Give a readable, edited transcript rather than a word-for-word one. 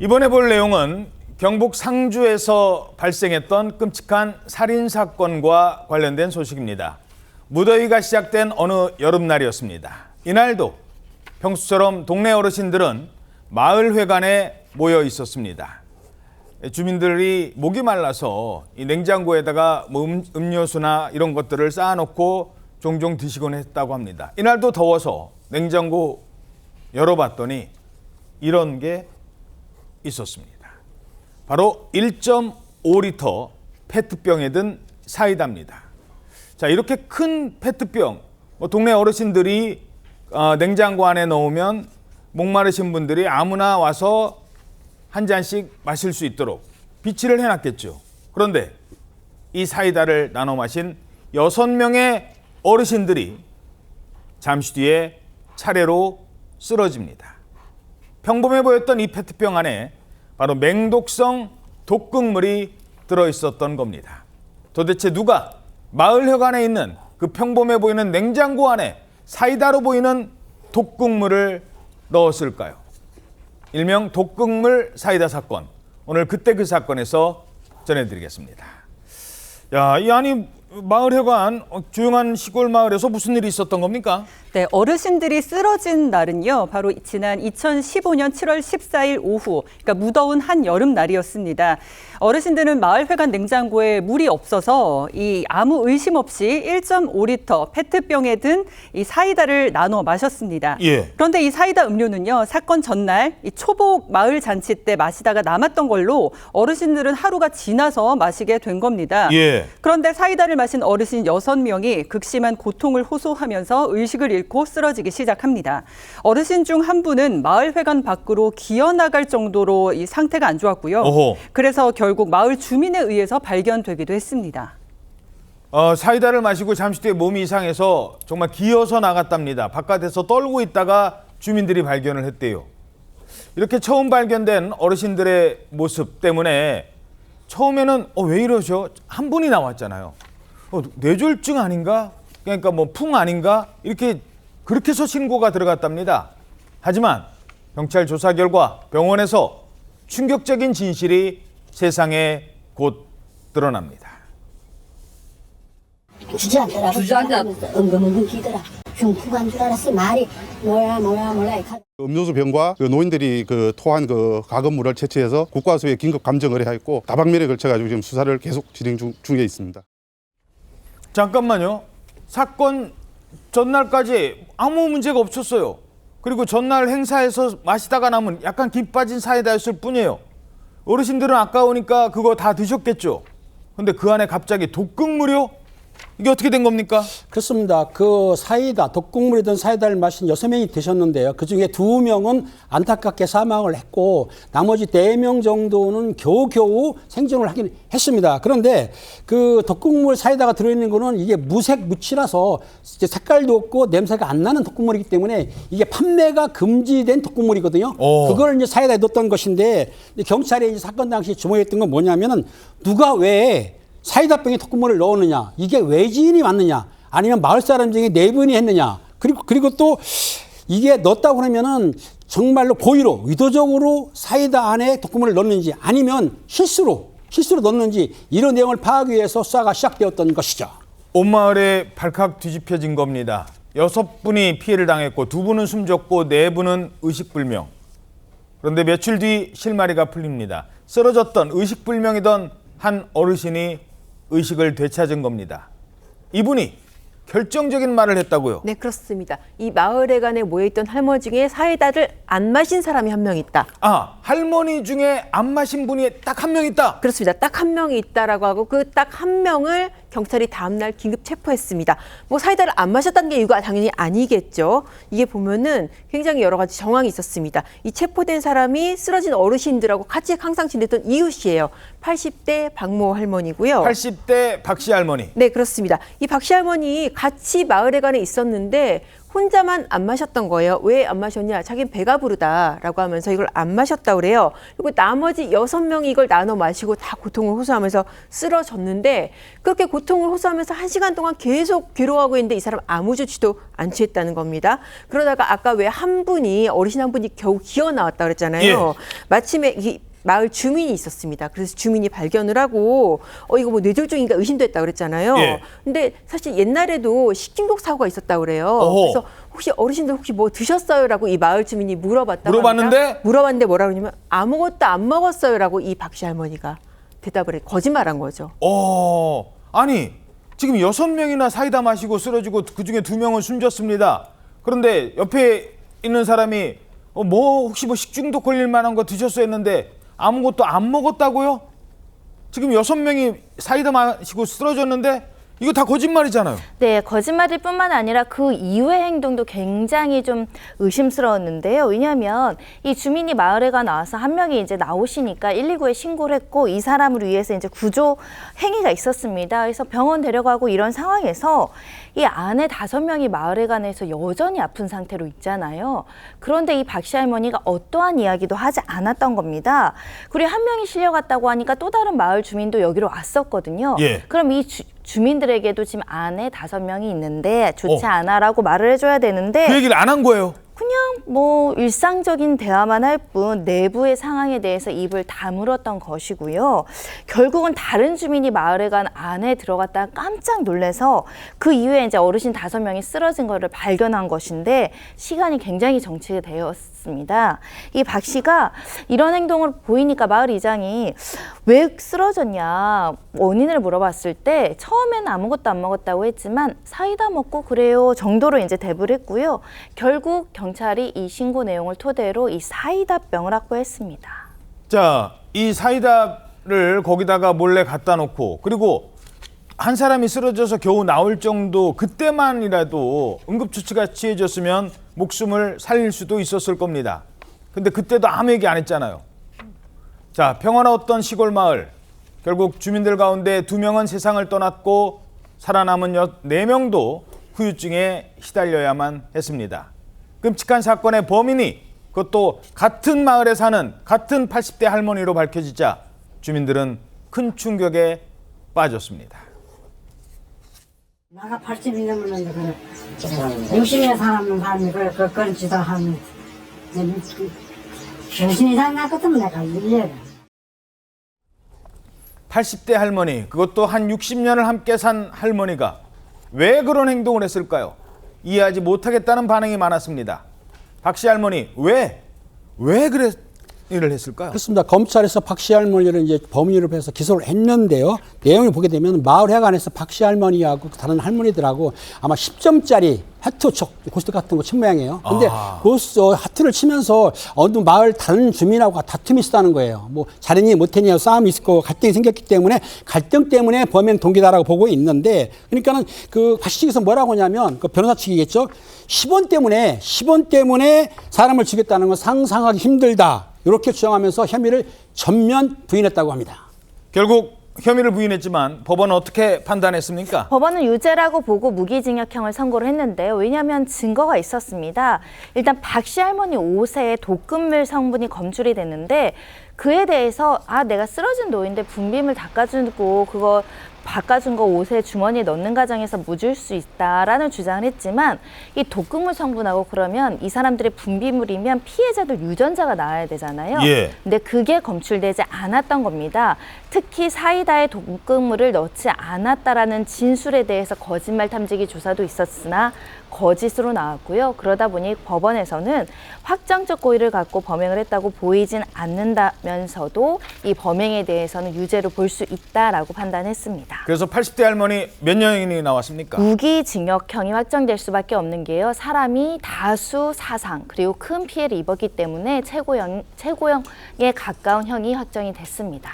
이번에 볼 내용은 경북 상주에서 발생했던 끔찍한 살인사건과 관련된 소식입니다. 무더위가 시작된 어느 여름날이었습니다. 이날도 평소처럼 동네 어르신들은 마을회관에 모여 있었습니다. 주민들이 목이 말라서 이 냉장고에다가 음료수나 이런 것들을 쌓아놓고 종종 드시곤 했다고 합니다. 이날도 더워서 냉장고 열어봤더니 이런 게 있었습니다. 바로 1.5리터 페트병에 든 사이다입니다. 자, 이렇게 큰 페트병, 동네 어르신들이 냉장고 안에 넣으면 목마르신 분들이 아무나 와서 한 잔씩 마실 수 있도록 비치를 해놨겠죠. 그런데 이 사이다를 나눠 마신 6명의 어르신들이 잠시 뒤에 차례로 쓰러집니다. 평범해 보였던 이 페트병 안에 바로 맹독성 독극물이 들어있었던 겁니다. 도대체 누가 마을회관에 있는 그 평범해 보이는 냉장고 안에 사이다로 보이는 독극물을 넣었을까요? 일명 독극물 사이다 사건. 오늘 그때 그 사건에서 전해드리겠습니다. 야, 이 안이 마을회관, 조용한 시골 마을에서 무슨 일이 있었던 겁니까? 네, 어르신들이 쓰러진 날은요, 바로 지난 2015년 7월 14일 오후, 그러니까 무더운 한 여름날이었습니다. 어르신들은 마을회관 냉장고에 물이 없어서 아무 의심 없이 1.5리터 페트병에 든 이 사이다를 나눠 마셨습니다. 예. 그런데 이 사이다 음료는요, 사건 전날 이 초복 마을 잔치 때 마시다가 남았던 걸로 어르신들은 하루가 지나서 마시게 된 겁니다. 예. 그런데 사이다를 마신 어르신 6명이 극심한 고통을 호소하면서 의식을 잃고 쓰러지기 시작합니다. 어르신 중 한 분은 마을회관 밖으로 기어나갈 정도로 이 상태가 안 좋았고요. 어허. 그래서 결국 마을 주민에 의해서 발견되기도 했습니다. 사이다를 마시고 잠시 뒤에 몸이 이상해서 정말 기어서 나갔답니다. 바깥에서 떨고 있다가 주민들이 발견을 했대요. 이렇게 처음 발견된 어르신들의 모습 때문에 처음에는 왜 이러죠? 한 분이 나왔잖아요. 뇌졸중 아닌가? 그러니까 뭐 풍 아닌가? 그렇게 해서 신고가 들어갔답니다. 하지만 경찰 조사 결과 병원에서 충격적인 진실이 세상에 곧 드러납니다. 주저앉더라고. 엉금엉금 기더라. 흉풍한 줄 알았어. 말이 몰라. 음료수 병과 노인들이 토한 가금물을 채취해서 국과수에 긴급 감정 의뢰하였고 다방면에 걸쳐가지고 지금 수사를 계속 진행 중에 있습니다. 잠깐만요. 사건 전날까지 아무 문제가 없었어요. 그리고 전날 행사에서 마시다가 남은 약간 기 빠진 사이다였을 뿐이에요. 어르신들은 아까우니까 그거 다 드셨겠죠. 근데 그 안에 갑자기 독극물이요? 이게 어떻게 된 겁니까? 그렇습니다. 그 사이다, 독극물이 든 사이다를 마신 6명이 드셨는데요. 그중에 2명은 안타깝게 사망을 했고 나머지 4명 정도는 겨우겨우 생존을 하긴 했습니다. 그런데 그 독극물 사이다가 들어있는 거는 이게 무색 무취라서 색깔도 없고 냄새가 안 나는 독극물이기 때문에 이게 판매가 금지된 독극물이거든요. 그걸 이제 사이다에 넣었던 것인데 경찰이 이제 사건 당시 주목했던 건 뭐냐면은 누가 왜 사이다병에 독극물을 넣었느냐, 이게 외지인이 맞느냐, 아니면 마을 사람 중에 4분이 했느냐, 그리고 또 이게 넣었다고 하면은 정말로 고의로 의도적으로 사이다 안에 독극물을 넣었는지 아니면 실수로 넣었는지 이런 내용을 파악하기 위해서 수사가 시작되었던 것이죠. 온 마을에 발칵 뒤집혀진 겁니다. 6분이 피해를 당했고 2분은 숨졌고 4분은 의식불명. 그런데 며칠 뒤 실마리가 풀립니다. 쓰러졌던 의식불명이던 한 어르신이 의식을 되찾은 겁니다. 이분이 결정적인 말을 했다고요? 네, 그렇습니다. 이 마을회관에 모여있던 할머니 중에 사이다를 안 마신 사람이 한 명 있다. 할머니 중에 안 마신 분이 딱 한 명 있다? 그렇습니다. 딱 한 명이 있다라고 하고 그 딱 한 명을 경찰이 다음날 긴급 체포했습니다. 뭐 사이다를 안 마셨다는 게 이유가 당연히 아니겠죠. 이게 보면은 굉장히 여러 가지 정황이 있었습니다. 이 체포된 사람이 쓰러진 어르신들하고 같이 항상 지냈던 이웃이에요. 80대 박모 할머니고요. 80대 박씨 할머니. 네, 그렇습니다. 이 박씨 할머니 같이 마을회관에 있었는데 혼자만 안 마셨던 거예요. 왜 안 마셨냐? 자기는 배가 부르다라고 하면서 이걸 안 마셨다고 그래요. 그리고 나머지 6명이 이걸 나눠 마시고 다 고통을 호소하면서 쓰러졌는데 그렇게 고통을 호소하면서 1시간 동안 계속 괴로워하고 있는데 이 사람 아무 조치도 안 취했다는 겁니다. 그러다가 아까 왜 한 분이 어르신 한 분이 겨우 기어 나왔다 그랬잖아요. 예. 마침에 이 마을 주민이 있었습니다. 그래서 주민이 발견을 하고 이거 뭐 뇌졸중인가 의심됐다 그랬잖아요. 예. 근데 사실 옛날에도 식중독 사고가 있었다고 그래요. 어허. 그래서 혹시 어르신들 혹시 뭐 드셨어요라고 이 마을 주민이 물어봤는데 물어봤는데 뭐라고 그러냐면 아무것도 안 먹었어요라고 이 박씨 할머니가 대답을 해 거짓말한 거죠. 아니 지금 6명이나 사이다 마시고 쓰러지고 그중에 2명은 숨졌습니다. 그런데 옆에 있는 사람이 혹시 뭐 식중독 걸릴 만한 거 드셨어요 했는데 아무것도 안 먹었다고요? 지금 6명이 사이다 마시고 쓰러졌는데 이거 다 거짓말이잖아요. 네, 거짓말일 뿐만 아니라 그 이후의 행동도 굉장히 좀 의심스러웠는데요. 왜냐하면 이 주민이 마을에 나와서 한 명이 이제 나오시니까 119에 신고를 했고 이 사람을 위해서 이제 구조 행위가 있었습니다. 그래서 병원 데려가고 이런 상황에서 이 안에 5명이 마을에 관해서 여전히 아픈 상태로 있잖아요. 그런데 이 박씨 할머니가 어떠한 이야기도 하지 않았던 겁니다. 그리고 한 명이 실려갔다고 하니까 또 다른 마을 주민도 여기로 왔었거든요. 예. 그럼 이 주민들에게도 지금 안에 5명이 있는데 좋지 않아라고 말을 해줘야 되는데 그 얘기를 안 한 거예요. 그냥 뭐 일상적인 대화만 할 뿐 내부의 상황에 대해서 입을 다물었던 것이고요. 결국은 다른 주민이 마을에 간 안에 들어갔다가 깜짝 놀라서 그 이후에 이제 어르신 5명이 쓰러진 거를 발견한 것인데 시간이 굉장히 정치가 되었습니다. 이 박 씨가 이런 행동을 보이니까 마을 이장이 왜 쓰러졌냐 원인을 물어봤을 때 처음에는 아무것도 안 먹었다고 했지만 사이다 먹고 그래요 정도로 이제 대부를 했고요. 결국 경찰이 이 신고 내용을 토대로 이 사이다병을 확보했습니다. 자, 이 사이다를 거기다가 몰래 갖다 놓고 그리고 한 사람이 쓰러져서 겨우 나올 정도 그때만이라도 응급조치가 취해졌으면 목숨을 살릴 수도 있었을 겁니다. 근데 그때도 아무 얘기 안 했잖아요. 자, 평화로웠던 시골 마을. 결국 주민들 가운데 2명은 세상을 떠났고 살아남은 4명도 후유증에 시달려야만 했습니다. 끔찍한 사건의 범인이 그것도 같은 마을에 사는 같은 80대 할머니로 밝혀지자 주민들은 큰 충격에 빠졌습니다. 나가 80이 넘었는데 그래 60에 살았는 사람이 그런 짓을 하면 정신 이상 났거든 내가 일례를 80대 할머니, 그것도 한 60년을 함께 산 할머니가 왜 그런 행동을 했을까요? 이해하지 못하겠다는 반응이 많았습니다. 박씨 할머니, 왜 일을 했을까요? 그렇습니다. 검찰에서 박씨 할머니를 이제 범인으로 해서 기소를 했는데요. 내용을 보게 되면 마을 회관에서 박씨 할머니하고 다른 할머니들하고 아마 10점짜리 하트 고스트 같은 거 친 모양이에요. 근데 하트를 치면서 어느 마을 다른 주민하고 다툼이 있었다는 거예요. 뭐 잘했니 못했니 싸움이 있었고 갈등이 생겼기 때문에 갈등 때문에 범행 동기다라고 보고 있는데 그러니까는 그 박씨 측에서 뭐라고 하냐면 그 변호사 측이겠죠. 10원 때문에 사람을 죽였다는 건 상상하기 힘들다. 이렇게 주장하면서 혐의를 전면 부인했다고 합니다. 결국 혐의를 부인했지만 법원은 어떻게 판단했습니까? 법원은 유죄라고 보고 무기징역형을 선고를 했는데요. 왜냐하면 증거가 있었습니다. 일단 박씨 할머니 옷에 독극물 성분이 검출이 됐는데 그에 대해서 내가 쓰러진 노인데 분비물 닦아주고 그거 바꿔준 거 옷에 주머니에 넣는 과정에서 묻을 수 있다라는 주장을 했지만 이 독극물 성분하고 그러면 이 사람들의 분비물이면 피해자들 유전자가 나와야 되잖아요. 예. 근데 그게 검출되지 않았던 겁니다. 특히 사이다에 독극물을 넣지 않았다라는 진술에 대해서 거짓말 탐지기 조사도 있었으나 거짓으로 나왔고요. 그러다 보니 법원에서는 확정적 고의를 갖고 범행을 했다고 보이진 않는다면서도 이 범행에 대해서는 유죄로 볼 수 있다라고 판단했습니다. 그래서 80대 할머니 몇 년이 나왔습니까? 무기징역형이 확정될 수밖에 없는 게요. 사람이 다수 사상 그리고 큰 피해를 입었기 때문에 최고형에 가까운 형이 확정이 됐습니다.